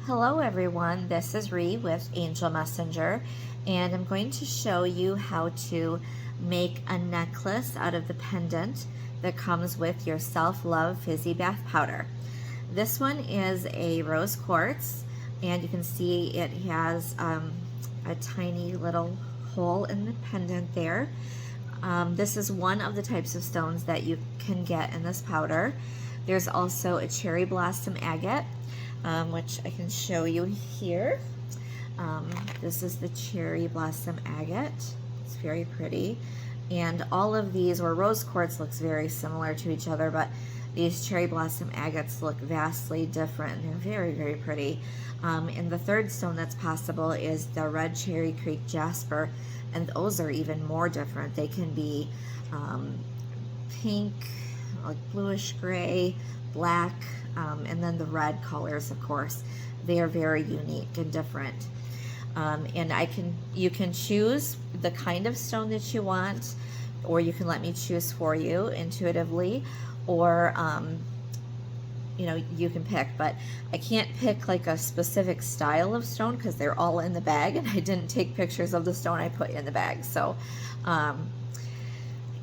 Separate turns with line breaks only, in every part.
Hello everyone, this is Ree with Angel Messenger, and I'm going to show you how to make a necklace out of the pendant that comes with your Self-Love Fizzy Bath Powder. This one is a rose quartz, and you can see it has a tiny little hole in the pendant there. This is one of the types of stones that you can get in this powder. There's also a cherry blossom agate, which I can show you here. This is the cherry blossom agate. It's very pretty. And all of these, or rose quartz looks very similar to each other, but these cherry blossom agates look vastly different. They're very, very pretty. And the third stone that's possible is the red cherry creek jasper, and those are even more different. They can be pink, like bluish gray, black, and then the red colors, of course. They are very unique and different. And you can choose the kind of stone that you want, or you can let me choose for you intuitively, or you can pick, but I can't pick like a specific style of stone because they're all in the bag, and I didn't take pictures of the stone I put in the bag. So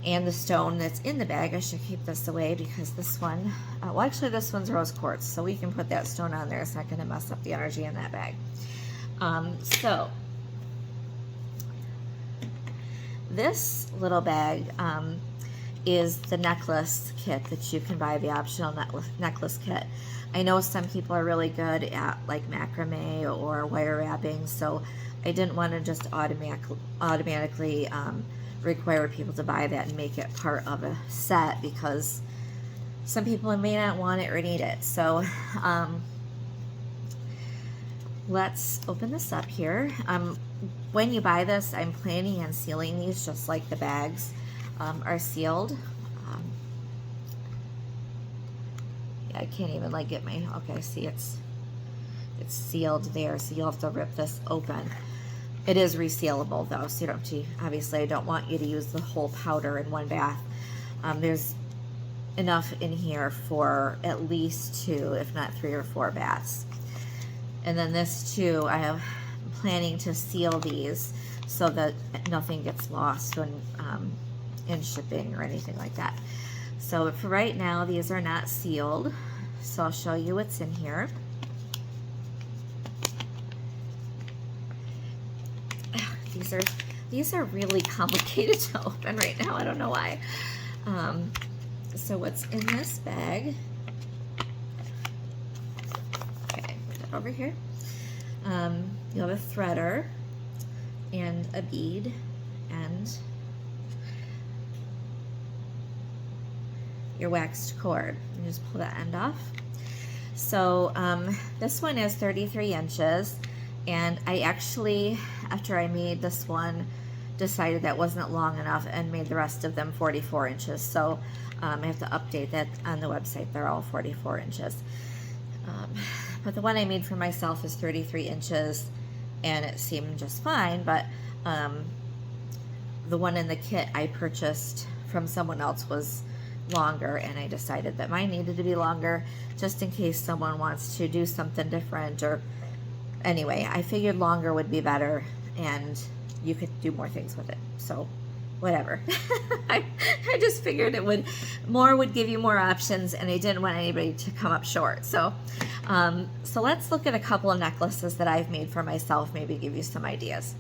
and the stone that's in the bag, I should keep this away because this one, well actually this one's rose quartz, so we can put that stone on there. It's not going to mess up the energy in that bag. So this little bag is the necklace kit that you can buy, the optional necklace kit. I know some people are really good at like macrame or wire wrapping, so I didn't want to just automatically require people to buy that and make it part of a set, because some people may not want it or need it. So let's open this up here. When you buy this, I'm planning on sealing these just like the bags are sealed. Yeah, I can't even like get my, okay, see it's sealed there, so you'll have to rip this open. It is resealable though, so you don't have to, obviously I don't want you to use the whole powder in one bath. There's enough in here for at least 2, if not 3 or 4 baths. And then this too, I'm planning to seal these so that nothing gets lost when in shipping or anything like that. So for right now, these are not sealed, so I'll show you what's in here. These are really complicated to open right now. I don't know why. So what's in this bag? Okay, put that over here. You have a threader and a bead and your waxed cord. You just pull that end off. So this one is 33 inches. And I actually, after I made this one, decided that wasn't long enough and made the rest of them 44 inches. So I have to update that on the website. They're all 44 inches. But the one I made for myself is 33 inches, and it seemed just fine. But the one in the kit I purchased from someone else was longer, and I decided that mine needed to be longer just in case someone wants to do something different, or anyway, I figured longer would be better and you could do more things with it. So whatever. I just figured more would give you more options, and I didn't want anybody to come up short. So so let's look at a couple of necklaces that I've made for myself, maybe give you some ideas.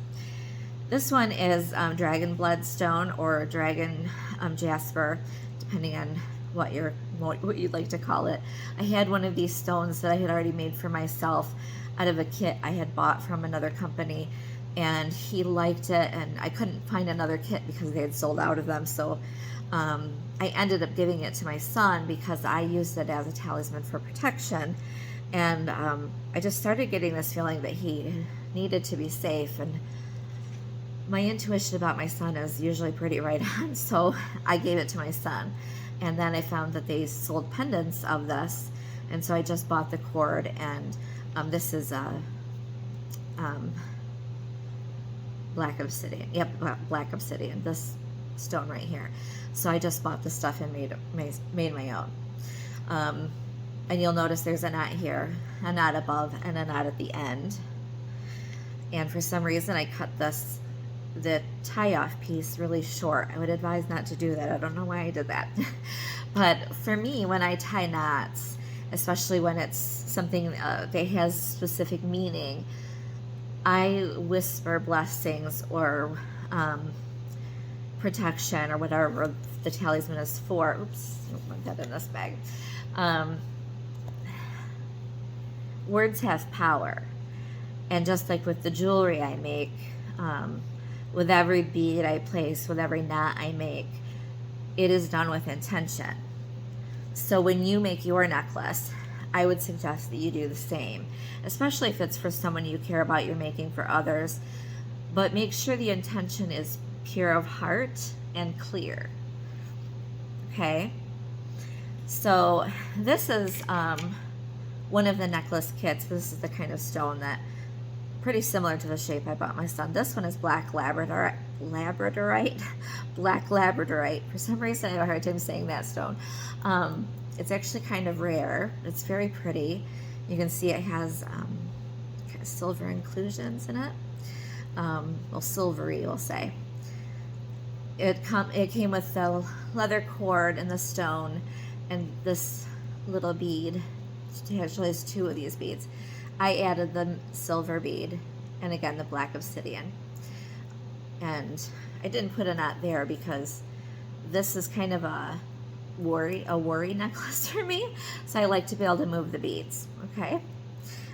This one is dragon bloodstone or dragon jasper, depending on what you'd like to call it. I had one of these stones that I had already made for myself out of a kit I had bought from another company, and he liked it, and I couldn't find another kit because they had sold out of them. So I ended up giving it to my son because I used it as a talisman for protection, and I just started getting this feeling that he needed to be safe, and my intuition about my son is usually pretty right on, so I gave it to my son. And then I found that they sold pendants of this, and so I just bought the cord, and this is black obsidian. Yep, black obsidian. This stone right here. So I just bought the stuff and made my own. And you'll notice there's a knot here, a knot above, and a knot at the end. And for some reason I cut the tie-off piece really short. I would advise not to do that. I don't know why I did that. But for me, when I tie knots, especially when it's something that has specific meaning, I whisper blessings or protection or whatever the talisman is for. Oops, I don't want that in this bag. Words have power. And just like with the jewelry I make, with every bead I place, with every knot I make, it is done with intention. So when you make your necklace, I would suggest that you do the same, especially if it's for someone you care about, you're making for others. But make sure the intention is pure of heart and clear. Okay? So this is one of the necklace kits. This is the kind of stone that pretty similar to the shape I bought my son. This one is black Labradorite. Black Labradorite. For some reason, I have a hard time saying that stone. It's actually kind of rare. It's very pretty. You can see it has kind of silver inclusions in it. Well, silvery, we'll say. It came with the leather cord and the stone and this little bead. It actually has two of these beads. I added the silver bead and again the black obsidian. And I didn't put a knot there because this is kind of a worry necklace for me. So I like to be able to move the beads. Okay.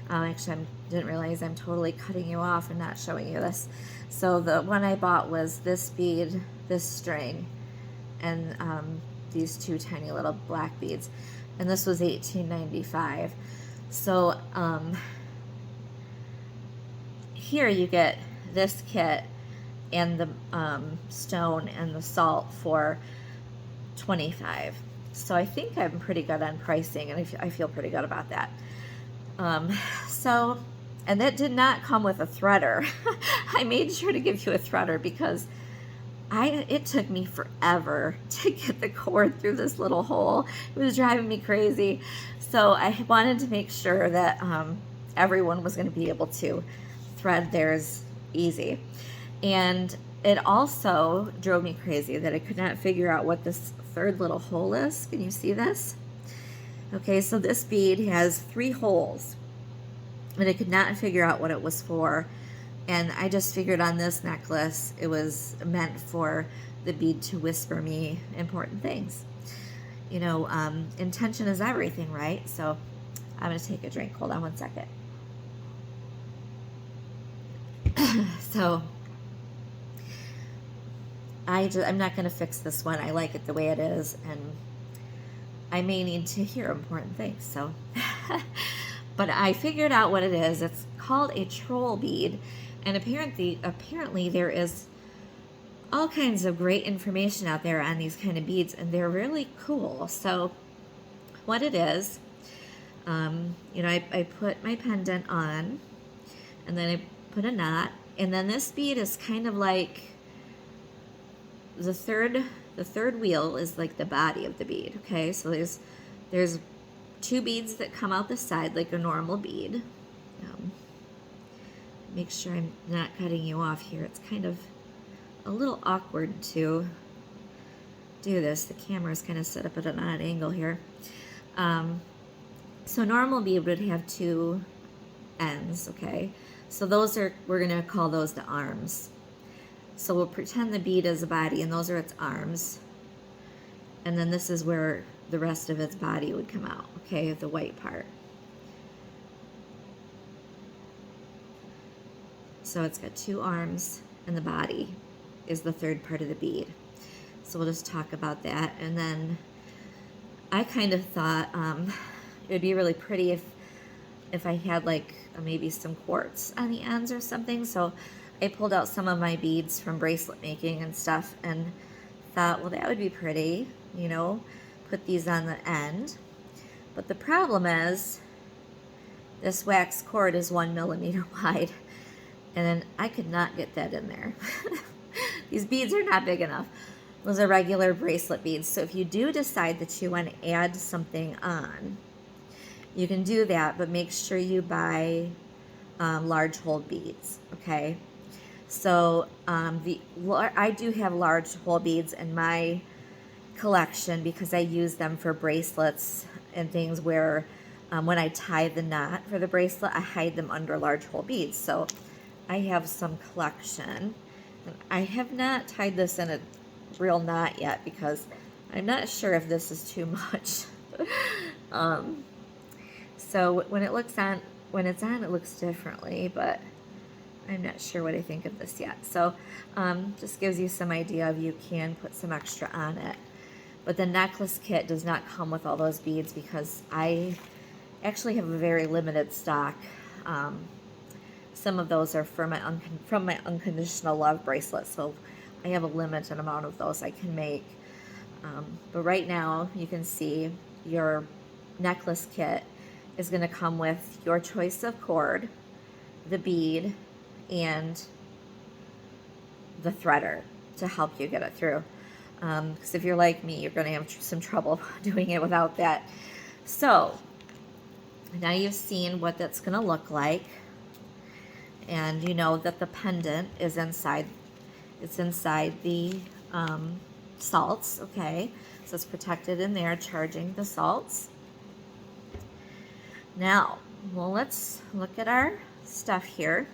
Actually, I didn't realize I'm totally cutting you off and not showing you this. So the one I bought was this bead, this string, and these two tiny little black beads. And this was $18.95. So here you get this kit and the stone and the salt for $25. So I think I'm pretty good on pricing, and I feel pretty good about that. And that did not come with a threader. I made sure to give you a threader because it took me forever to get the cord through this little hole. It was driving me crazy. So I wanted to make sure that everyone was going to be able to thread theirs easy. And it also drove me crazy that I could not figure out what this third little hole is. Can you see this? Okay, so this bead has 3 holes, and I could not figure out what it was for. And I just figured on this necklace, it was meant for the bead to whisper me important things. You know, intention is everything, right? So I'm going to take a drink. Hold on one second. So I'm not going to fix this one. I like it the way it is, and I may need to hear important things. So, but I figured out what it is. It's called a troll bead, and apparently there is all kinds of great information out there on these kind of beads, and they're really cool. So, what it is, you know, I put my pendant on, and then I put a knot, and then this bead is kind of like the third wheel is like the body of the bead. Okay, so there's 2 beads that come out the side like a normal bead. Make sure I'm not cutting you off here. It's kind of a little awkward to do this. The camera is kind of set up at an odd angle here. So normal bead would have 2 ends. Okay, so we're gonna call those the arms. So we'll pretend the bead is a body, and those are its arms. And then this is where the rest of its body would come out, okay, the white part. So it's got 2 arms, and the body is the third part of the bead. So we'll just talk about that. And then I kind of thought it would be really pretty if I had like maybe some quartz on the ends or something. So I pulled out some of my beads from bracelet making and stuff and thought, well, that would be pretty, you know, put these on the end. But the problem is this wax cord is 1 millimeter wide, and then I could not get that in there. These beads are not big enough. Those are regular bracelet beads. So if you do decide that you want to add something on, you can do that, but make sure you buy large hole beads, okay? So I do have large hole beads in my collection because I use them for bracelets and things where when I tie the knot for the bracelet, I hide them under large hole beads. So I have some collection. And I have not tied this in a real knot yet because I'm not sure if this is too much. So when it's on, it looks differently, but I'm not sure what I think of this yet. So just gives you some idea of you can put some extra on it. But the necklace kit does not come with all those beads because I actually have a very limited stock. Some of those are from my Unconditional Love bracelet, so I have a limited amount of those I can make. But right now, you can see your necklace kit is going to come with your choice of cord, the bead, and the threader to help you get it through. Because if you're like me, you're going to have some trouble doing it without that. So now you've seen what that's going to look like, and you know that the pendant is inside. It's inside the salts. Okay, so it's protected in there, charging the salts. Now, well, let's look at our stuff here.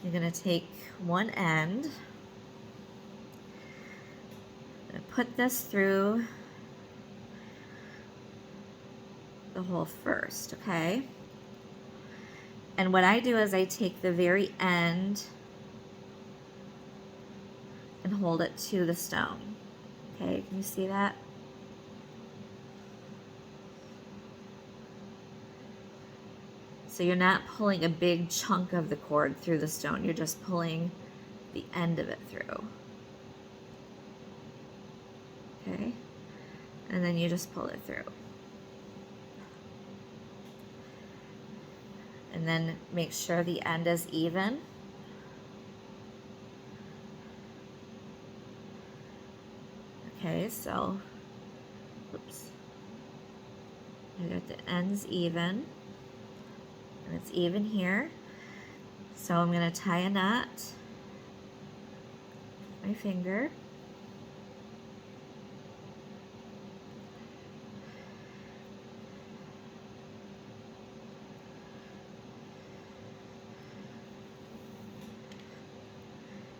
You're going to take one end, and put this through the hole first, okay? And what I do is I take the very end and hold it to the stone. Okay, can you see that? So you're not pulling a big chunk of the cord through the stone, you're just pulling the end of it through. Okay, and then you just pull it through. And then make sure the end is even. Okay, so, oops. I got the ends even. And it's even here. So I'm going to tie a knot with my finger.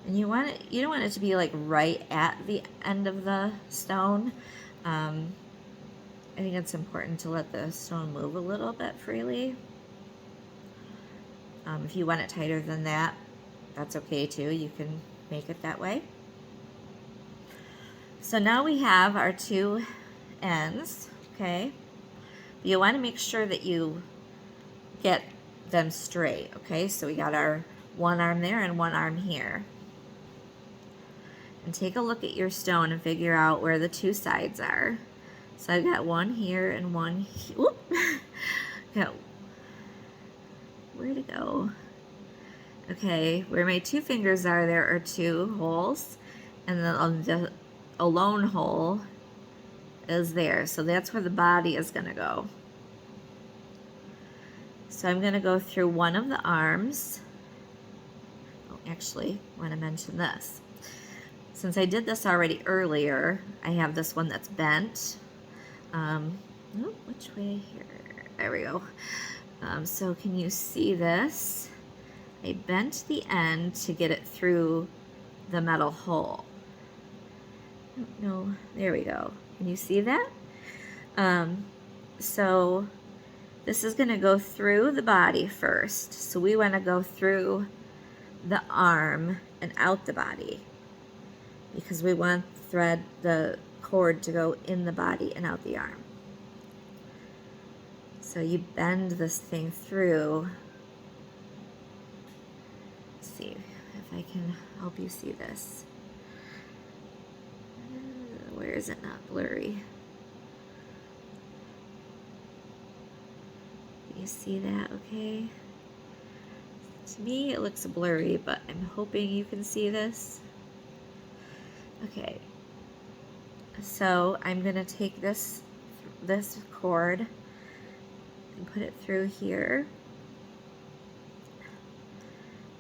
And you don't want it to be like right at the end of the stone. I think it's important to let the stone move a little bit freely. If you want it tighter than that, that's okay too. You can make it that way. So now we have our two ends, okay? But you want to make sure that you get them straight, okay? So we got our one arm there and one arm here. And take a look at your stone and figure out where the two sides are. So I've got one here and one here. Whoop! Got, where to go? Okay, where my two fingers are, there are two holes, and then the alone hole is there. So that's where the body is going to go. So I'm going to go through one of the arms. Oh, actually, I want to mention this. Since I did this already earlier, I have this one that's bent. Which way here? There we go. So can you see this? I bent the end to get it through the metal hole. No, there we go. Can you see that? So this is going to go through the body first. So we want to go through the arm and out the body, because we want the cord to go in the body and out the arm. So you bend this thing through. Let's see if I can help you see this. Where is it not blurry? Can you see that okay? To me it looks blurry, but I'm hoping you can see this. Okay. So I'm going to take this cord and put it through here.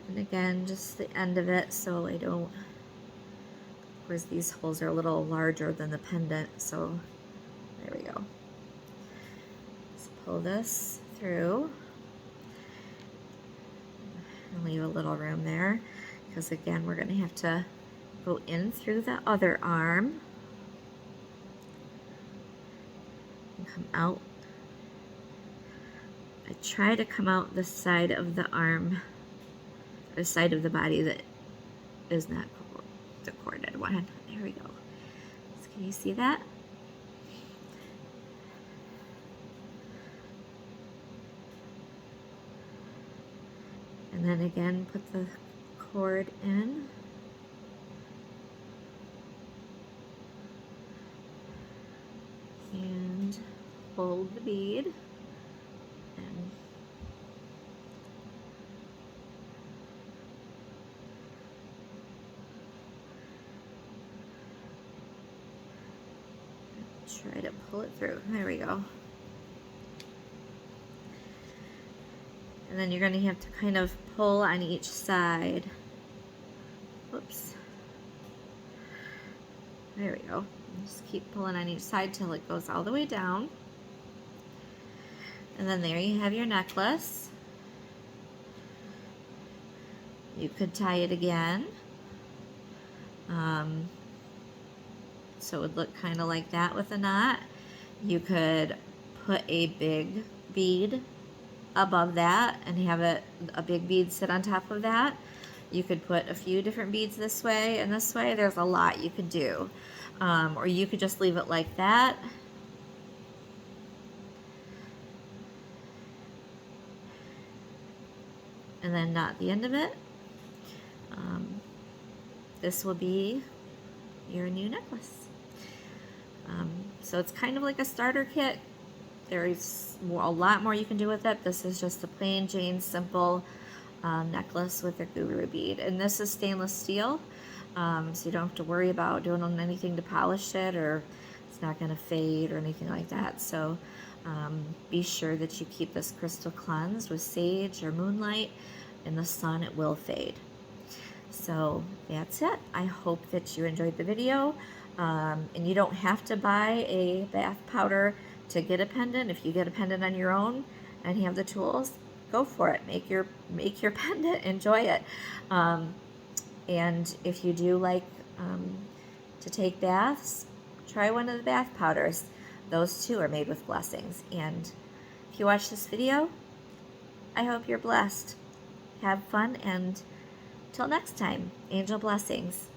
And again, just the end of it so I don't, of course these holes are a little larger than the pendant, so there we go. Let's pull this through and leave a little room there, because again we're going to have to go in through the other arm and come out. I try to come out the side of the arm, the side of the body that is not the corded one. There we go. So can you see that? And then again, put the cord in. And hold the bead. And try to pull it through. There we go. And then you're going to have to kind of pull on each side. Whoops. There we go. Just keep pulling on each side till it goes all the way down. And then there you have your necklace. You could tie it again. So it would look kind of like that with a knot. You could put a big bead above that and have a big bead sit on top of that. You could put a few different beads this way and this way. There's a lot you could do. Or you could just leave it like that. And then knot the end of it. This will be your new necklace. So it's kind of like a starter kit. There's a lot more you can do with it. This is just a plain Jane simple necklace with a guru bead. And this is stainless steel, so you don't have to worry about doing anything to polish it, or it's not going to fade or anything like that. So be sure that you keep this crystal cleansed with sage or moonlight. In the sun, it will fade. So that's it. I hope that you enjoyed the video. And you don't have to buy a bath powder to get a pendant. If you get a pendant on your own and you have the tools, go for it. Make your pendant. Enjoy it. And if you do like to take baths, try one of the bath powders. Those too are made with blessings. And if you watch this video, I hope you're blessed. Have fun, and till next time, angel blessings.